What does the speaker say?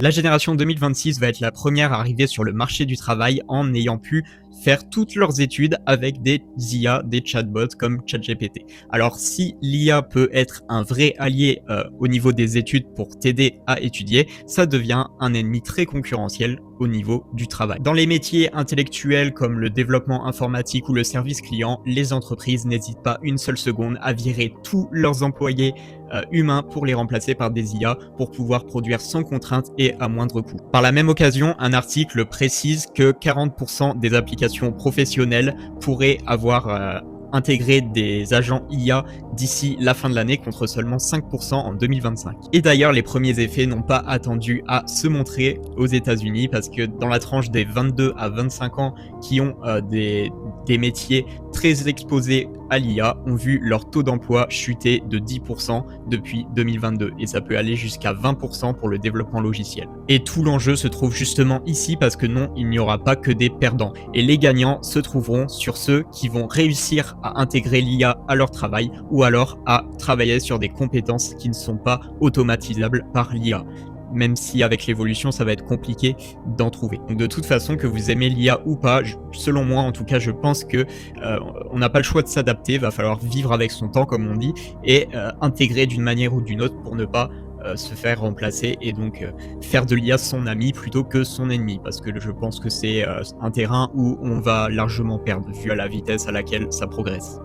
La génération 2026 va être la première à arriver sur le marché du travail en ayant pu faire toutes leurs études avec des IA, des chatbots comme ChatGPT. Alors si l'IA peut être un vrai allié au niveau des études pour t'aider à étudier, ça devient un ennemi très concurrentiel au niveau du travail. Dans les métiers intellectuels comme le développement informatique ou le service client, les entreprises n'hésitent pas une seule seconde à virer tous leurs employés humains pour les remplacer par des IA pour pouvoir produire sans contrainte et à moindre coût. Par la même occasion, un article précise que 40% des applications professionnelles pourraient avoir intégrer des agents IA d'ici la fin de l'année contre seulement 5% en 2025. Et d'ailleurs, les premiers effets n'ont pas attendu à se montrer aux États-Unis parce que dans la tranche des 22 à 25 ans qui ont des métiers très exposés à l'IA ont vu leur taux d'emploi chuter de 10% depuis 2022 et ça peut aller jusqu'à 20% pour le développement logiciel. Et tout l'enjeu se trouve justement ici parce que non, il n'y aura pas que des perdants et les gagnants se trouveront sur ceux qui vont réussir à intégrer l'IA à leur travail ou alors à travailler sur des compétences qui ne sont pas automatisables par l'IA. Même si avec l'évolution ça va être compliqué d'en trouver. Donc de toute façon, que vous aimez l'IA ou pas, selon moi en tout cas, je pense que on n'a pas le choix de s'adapter, va falloir vivre avec son temps comme on dit, et intégrer d'une manière ou d'une autre pour ne pas se faire remplacer et donc faire de l'IA son ami plutôt que son ennemi, parce que je pense que c'est un terrain où on va largement perdre vu à la vitesse à laquelle ça progresse.